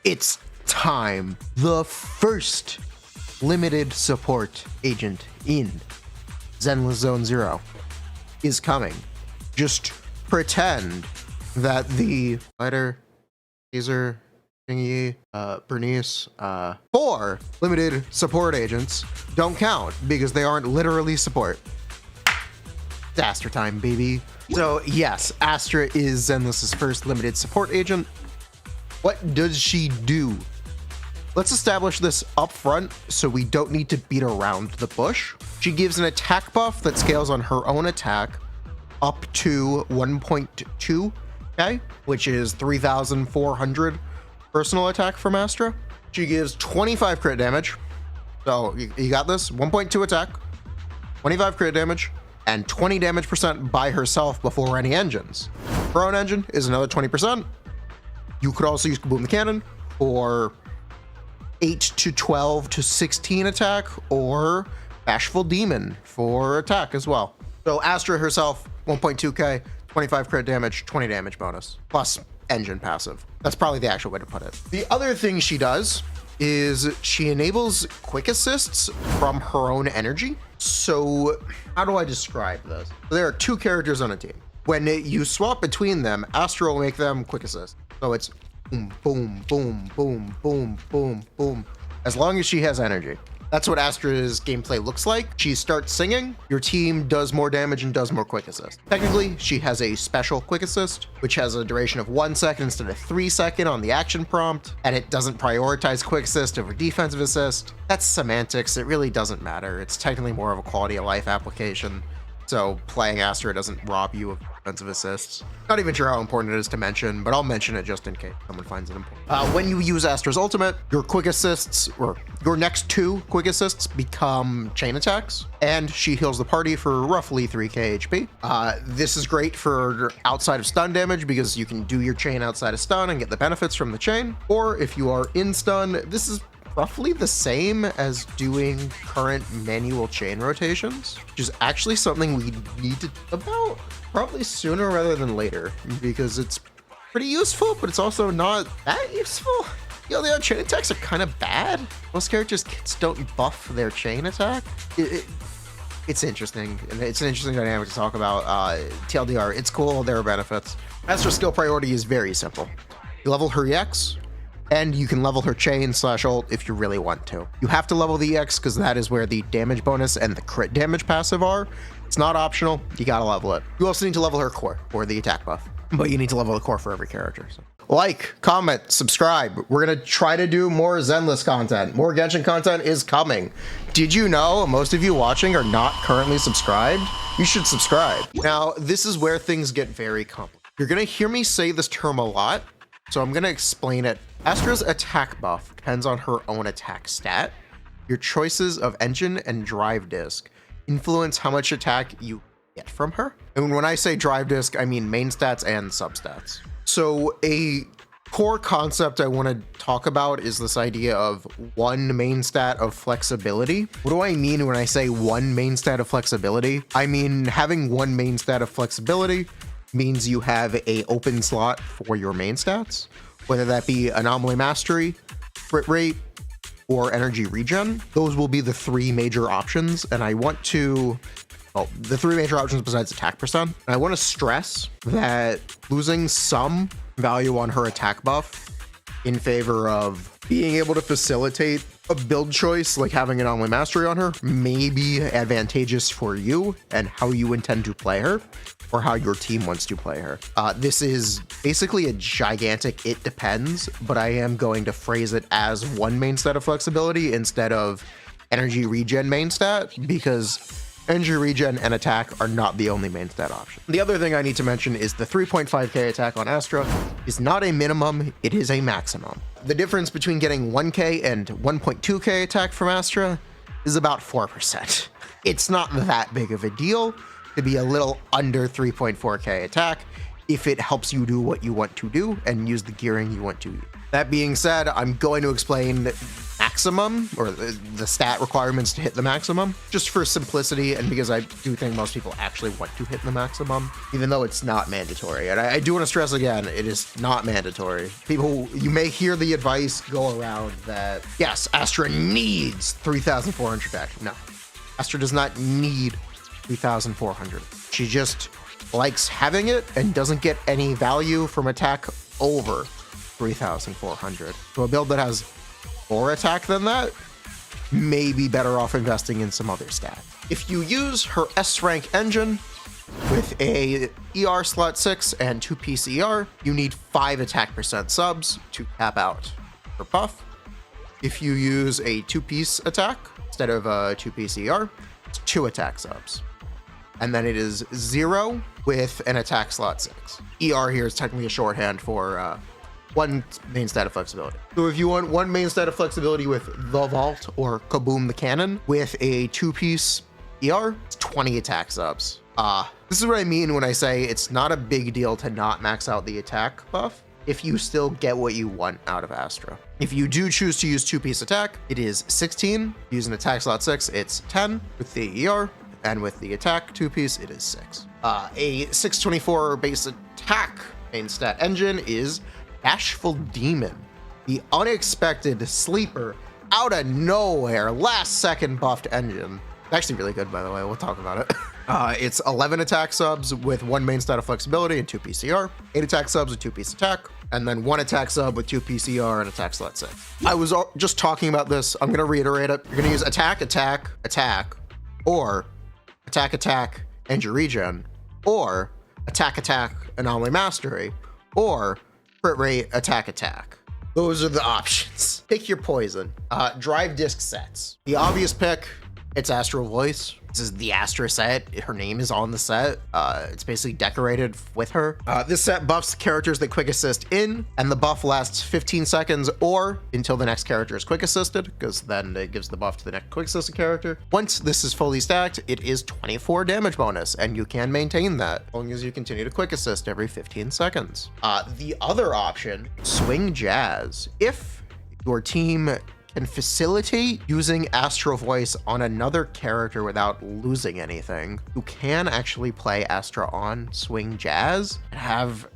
It's time. The first limited support agent in Zenlesszonezero is coming. Just pretend that the fighter, Caesar, Thingy, Bernice, 4 limited support agents don't count because they aren't literally support. It's Astra time, baby. So yes, Astra is Zenless's first limited support agent. What does she do? Let's establish this up front so we don't need to beat around the bush. She gives an attack buff that scales on her own attack up to 1.2k, which is 3,400 personal attack from Astra. She gives 25 crit damage. So you got this, 1.2 attack, 25 crit damage, and 20 damage percent by herself before any engines. Her own engine is another 20%. You could also use Kaboom the Cannon for 8 to 12 to 16 attack, or Bashful Demon for attack as well. So Astra herself, 1.2k, 25 crit damage, 20 damage bonus, plus engine passive. That's probably the actual way to put it. The other thing she does is she enables quick assists from her own energy. So how do I describe this? There are 2 characters on a team. When you swap between them, Astra will make them quick assist. So it's boom, boom, boom, boom, boom, boom, boom, as long as she has energy. That's what Astra's gameplay looks like. She starts singing, your team does more damage and does more quick assist. Technically, she has a special quick assist, which has a duration of 1 second instead of 3 seconds on the action prompt, and it doesn't prioritize quick assist over defensive assist. That's semantics, it really doesn't matter. It's technically more of a quality of life application. So playing Astra doesn't rob you of defensive assists. Not even sure how important it is to mention, but I'll mention it just in case someone finds it important. When you use Astra's ultimate, your quick assists, or your next 2 quick assists, become chain attacks, and she heals the party for roughly 3k HP. This is great for outside of stun damage because you can do your chain outside of stun and get the benefits from the chain. Or if you are in stun, this is roughly the same as doing current manual chain rotations, which is actually something we need to think about probably sooner rather than later, because it's pretty useful, but it's also not that useful. You know, the chain attacks are kind of bad. Most characters don't buff their chain attack. It's interesting, and it's an interesting dynamic to talk about. TLDR, it's cool, there are benefits. Astra's skill priority is very simple. You level her EX, and you can level her chain / ult if you really want to. You have to level the EX because that is where the damage bonus and the crit damage passive are. It's not optional, you gotta level it. You also need to level her core for the attack buff, but you need to level the core for every character. So. Like, comment, subscribe. We're gonna try to do more Zenless content. More Genshin content is coming. Did you know most of you watching are not currently subscribed? You should subscribe. Now, this is where things get very complicated. You're gonna hear me say this term a lot, so I'm gonna explain it. Astra's attack buff depends on her own attack stat. Your choices of engine and drive disc influence how much attack you get from her. And when I say drive disc, I mean main stats and substats. So a core concept I want to talk about is this idea of 1 main stat of flexibility. What do I mean when I say 1 main stat of flexibility? I mean having 1 main stat of flexibility means you have a open slot for your main stats, whether that be anomaly mastery, crit rate, or energy regen. Those will be the 3 major options, and I want to, well, the 3 major options besides attack percent. And I want to stress that losing some value on her attack buff in favor of being able to facilitate a build choice like having anomaly mastery on her may be advantageous for you and how you intend to play her, or how your team wants to play her. This is basically a gigantic it depends, but I am going to phrase it as 1 main stat of flexibility instead of energy regen main stat, because energy regen and attack are not the only main stat option. The other thing I need to mention is the 3.5k attack on Astra is not a minimum, it is a maximum. The difference between getting 1k and 1.2k attack from Astra is about 4%. It's not that big of a deal to be a little under 3.4k attack if it helps you do what you want to do and use the gearing you want to use. That being said, I'm going to explain max maximum, or the stat requirements to hit the maximum, just for simplicity, and because I do think most people actually want to hit the maximum, even though it's not mandatory. And I do want to stress again, it is not mandatory. People, you may hear the advice go around that, yes, Astra needs 3,400 attack. No, Astra does not need 3,400. She just likes having it and doesn't get any value from attack over 3,400. So a build that has more attack than that may be better off investing in some other stat. If you use her S rank engine with a ER slot 6 and 2-piece ER, you need 5 attack percent subs to cap out her buff. If you use a 2-piece attack instead of a 2-piece ER, it's 2 attack subs. And then it is 0 with an attack slot 6. ER here is technically a shorthand for one main stat of flexibility. So if you want one main stat of flexibility with the Vault or Kaboom the Cannon with a 2-piece ER, it's 20 attack subs. This is what I mean when I say it's not a big deal to not max out the attack buff if you still get what you want out of Astra. If you do choose to use 2-piece attack, it is 16. Using attack slot 6, it's 10 with the ER. And with the attack 2-piece, it is 6. A 624 base attack main stat engine is Bashful Demon, the unexpected sleeper, out of nowhere, last second buffed engine. It's actually really good, by the way. We'll talk about it. It's 11 attack subs with 1 main stat of flexibility and 2-piece ER, 8 attack subs with 2-piece attack, and then 1 attack sub with 2-piece ER and attack slot 6. I was just talking about this. I'm going to reiterate it. You're going to use attack, attack, attack, or attack, attack, and your regen, or attack, attack, anomaly mastery, or crit rate, attack, attack. Those are the options. Pick your poison. Drive disc sets. The obvious pick, it's Astral Voice. This is the Astra set. Her name is on the set. It's basically decorated with her. This set buffs characters that quick assist in, and the buff lasts 15 seconds or until the next character is quick assisted, because then it gives the buff to the next quick assisted character. Once this is fully stacked, it is 24 damage bonus, and you can maintain that as long as you continue to quick assist every 15 seconds. The other option, Swing Jazz. If your team can facilitate using Astral Voice on another character without losing anything, you can actually play Astra on Swing Jazz and have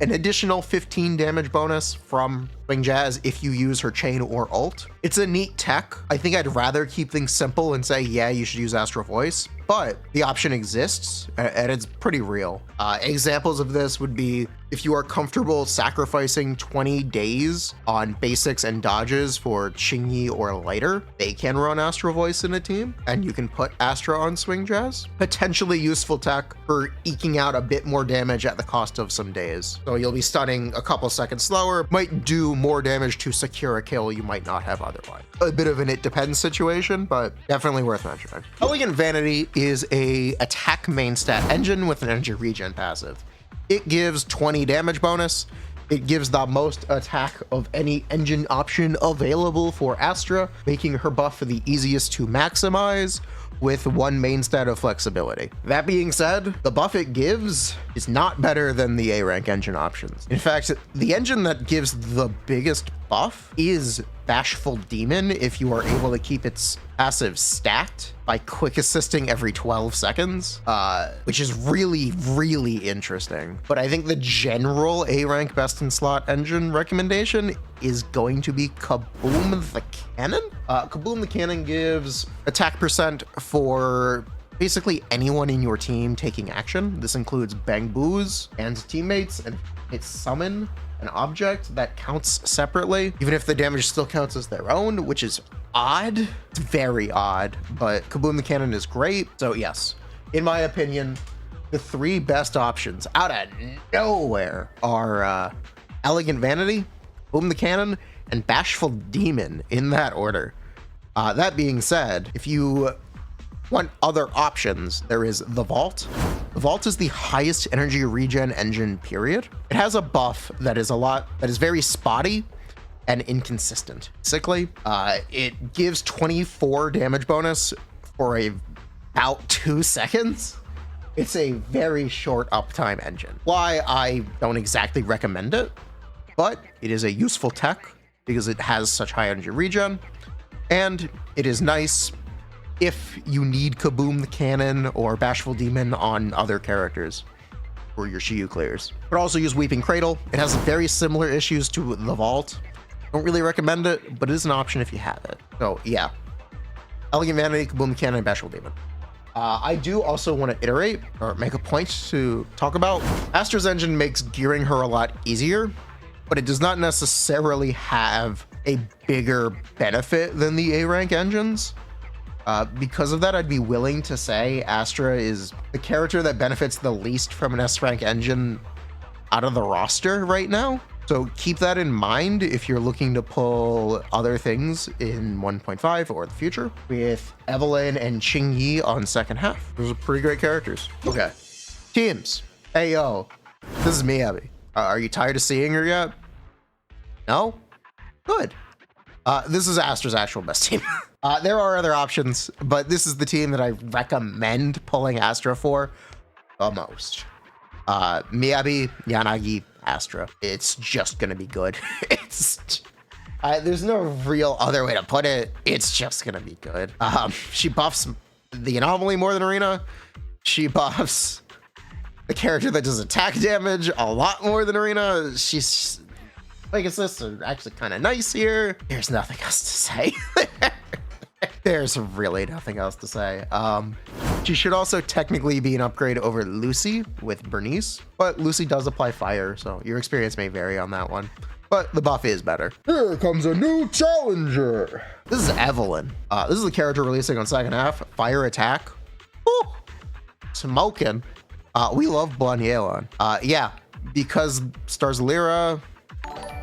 an additional 15 damage bonus from Swing Jazz if you use her chain or ult. It's a neat tech. I think I'd rather keep things simple and say, yeah, you should use Astral Voice, but the option exists and it's pretty real. Examples of this would be if you are comfortable sacrificing 20 days on basics and dodges for Chingy or lighter, they can run Astral Voice in a team, and you can put Astra on Swing Jazz. Potentially useful tech for eking out a bit more damage at the cost of some days. So you'll be stunning a couple seconds slower, might do more damage to secure a kill you might not have otherwise. A bit of an it depends situation, but definitely worth mentioning. Elegant Vanity is a attack main stat engine with an energy regen passive. It gives 20 damage bonus. It gives the most attack of any engine option available for Astra, making her buff the easiest to maximize with 1 main stat of flexibility. That being said, the buff it gives is not better than the A rank engine options. In fact, the engine that gives the biggest buff is Bashful Demon if you are able to keep its passive stacked by quick assisting every 12 seconds, which is really, really interesting. But I think the general A rank best in slot engine recommendation is going to be Kaboom the Cannon. Kaboom the Cannon gives attack percent for basically anyone in your team taking action. This includes Bang Boos and teammates, and it's summon an object that counts separately, even if the damage still counts as their own, which is odd. It's very odd, but Kaboom the Cannon is great. So yes, in my opinion, the 3 best options out of nowhere are Elegant Vanity, Kaboom the Cannon, and Bashful Demon in that order. That being said, if you want other options, there is the Vault. The Vault is the highest energy regen engine, period. It has a buff that is very spotty and inconsistent. Basically, it gives 24 damage bonus for about 2 seconds. It's a very short uptime engine. Why I don't exactly recommend it, but it is a useful tech because it has such high energy regen, and it is nice if you need Kaboom the Cannon or Bashful Demon on other characters for your Shiyu clears. But also use Weeping Cradle. It has very similar issues to the Vault. Don't really recommend it, but it is an option if you have it. So yeah, Elegant Vanity, Kaboom the Cannon, and Bashful Demon. I do also want to iterate or make a point to talk about. Astra's engine makes gearing her a lot easier, but it does not necessarily have a bigger benefit than the A rank engines. Because of that, I'd be willing to say Astra is the character that benefits the least from an S rank engine out of the roster right now. So keep that in mind if you're looking to pull other things in 1.5 or the future with Evelyn and Qingyi on second half. Those are pretty great characters. Okay. Teams. Hey, yo. This is me, Abby. Are you tired of seeing her yet? No? Good. This is Astra's actual best team. There are other options, but this is the team that I recommend pulling Astra for the most. Miyabi, Yanagi, Astra. It's just gonna be good. There's no real other way to put it. It's just gonna be good. She buffs the Anomaly more than Arena. She buffs the character that does attack damage a lot more than Arena. She's like, assists are actually kind of nice here. There's nothing else to say. There's really nothing else to say. She should also technically be an upgrade over Lucy with Bernice, but Lucy does apply fire, so your experience may vary on that one. But the buff is better. Here comes a new challenger. This is Evelyn. This is the character releasing on second half. Fire attack. Woo! Smoking. We love Blonde Yelan. Yeah, because Stars of Lyra.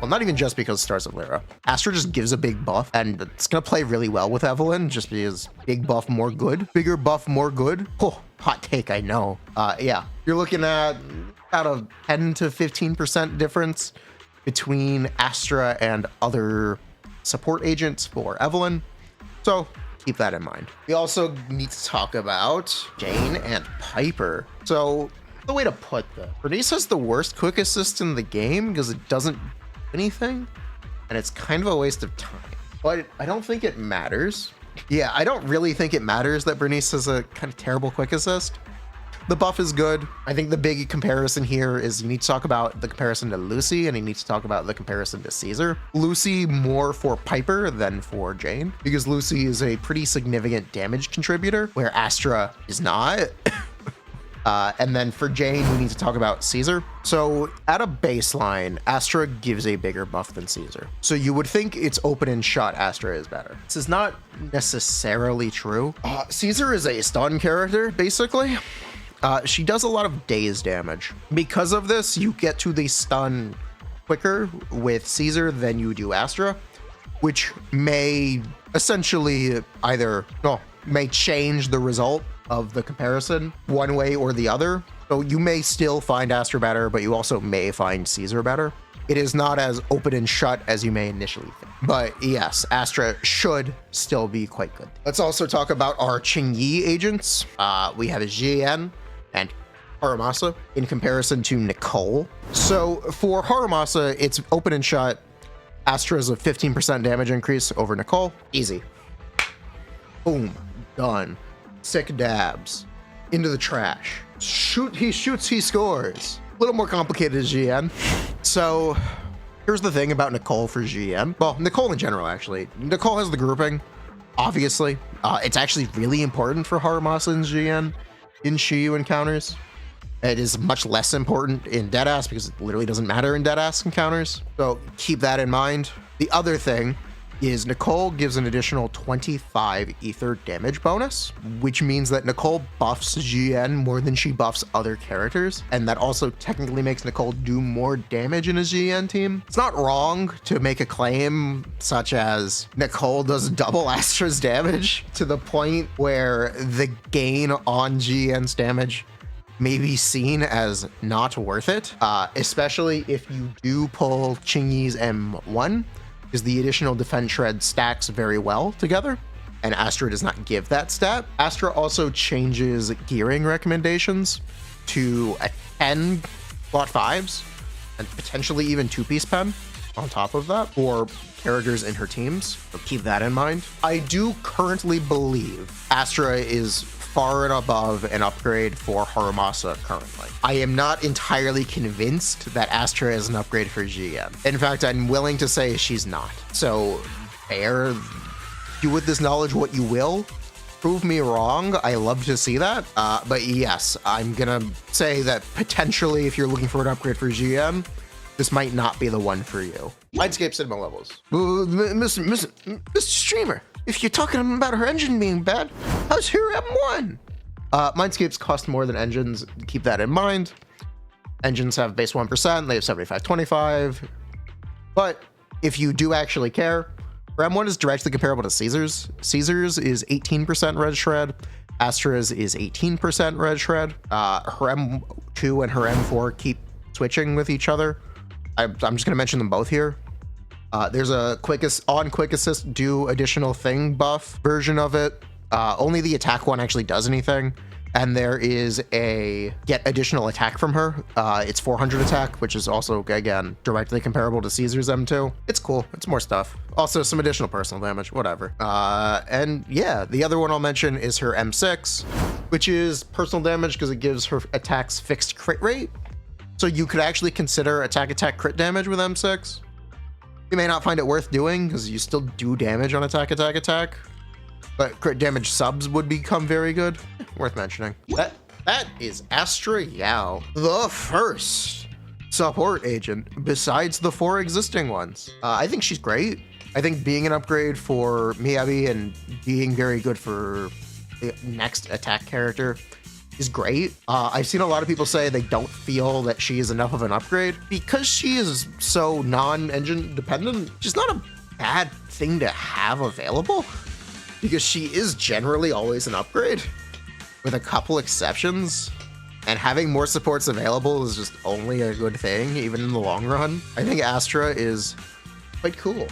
Well, not even just because Stars of Lyra. Astra just gives a big buff, and it's gonna play really well with Evelyn, just because big buff, more good. Bigger buff, more good. Oh, hot take, I know. Yeah, you're looking at about a 10 to 15% difference between Astra and other support agents for Evelyn. So keep that in mind. We also need to talk about Jane and Piper. So the way to put this, Bernice has the worst quick assist in the game because it doesn't do anything, and it's kind of a waste of time. But I don't think it matters. Yeah, I don't really think it matters that Bernice has a kind of terrible quick assist. The buff is good. I think the big comparison here is you need to talk about the comparison to Lucy, and you need to talk about the comparison to Caesar. Lucy more for Piper than for Jane, because Lucy is a pretty significant damage contributor, where Astra is not. And then for Jane, we need to talk about Caesar. So at a baseline, Astra gives a bigger buff than Caesar. So you would think it's open and shut Astra is better. This is not necessarily true. Caesar is a stun character, basically. She does a lot of daze damage. Because of this, you get to the stun quicker with Caesar than you do Astra, which may essentially may change the result of the comparison one way or the other. So you may still find Astra better, but you also may find Caesar better. It is not as open and shut as you may initially think. But yes, Astra should still be quite good. Let's also talk about our Qingyi agents. We have Jian and Haramasa in comparison to Nicole. So for Haramasa, it's open and shut. Astra is a 15% damage increase over Nicole. Easy. Boom. Done. Sick dabs. Into the trash. Shoot, he shoots, he scores. A little more complicated as GN. So here's the thing about Nicole for GN. Well, Nicole in general, actually. Nicole has the grouping, obviously. It's actually really important for Haramasa and GN in Shiyu encounters. It is much less important in Deadass because it literally doesn't matter in Deadass encounters. So keep that in mind. The other thing is Nicole gives an additional 25 ether damage bonus, which means that Nicole buffs GN more than she buffs other characters, and that also technically makes Nicole do more damage in a GN team. It's not wrong to make a claim such as Nicole does double Astra's damage to the point where the gain on GN's damage may be seen as not worth it, especially if you do pull Qingyi's M1, because the additional defense shred stacks very well together, and Astra does not give that stat. Astra also changes gearing recommendations to a 10 slot 5s and potentially even 2-piece pen. on top of that for characters in her teams. So keep that in mind. I do currently believe Astra is far and above an upgrade for Harumasa currently. I am not entirely convinced that Astra is an upgrade for GM. In fact, I'm willing to say she's not. So do with this knowledge what you will. Prove me wrong. I love to see that. But yes, I'm gonna say that potentially if you're looking for an upgrade for GM, this might not be the one for you. Mindscape cinema levels. Mr. Streamer, if you're talking about her engine being bad, how's her M1? Mindscapes cost more than engines. Keep that in mind. Engines have base 1%. They have 75/25. But if you do actually care, her M1 is directly comparable to Caesar's. Caesar's is 18% red shred. Astra's is 18% red shred. Her M2 and her M4 keep switching with each other. I'm just going to mention them both here. There's a quick assist do additional thing buff version of it. Only the attack one actually does anything. And there is a get additional attack from her. It's 400 attack, which is also, again, directly comparable to Caesar's M2. It's cool. It's more stuff. Also, some additional personal damage, whatever. And yeah, the other one I'll mention is her M6, which is personal damage because it gives her attacks fixed crit rate. So you could actually consider attack crit damage with M6. You may not find it worth doing because you still do damage on attack. But crit damage subs would become very good. Worth mentioning. That is Astra Yao, the first support agent besides the 4 existing ones. I think she's great. I think being an upgrade for Miyabi and being very good for the next attack character is great. I've seen a lot of people say they don't feel that she is enough of an upgrade because she is so non-engine dependent. She's not a bad thing to have available because she is generally always an upgrade with a couple exceptions, and having more supports available is just only a good thing even in the long run. I think Astra is quite cool.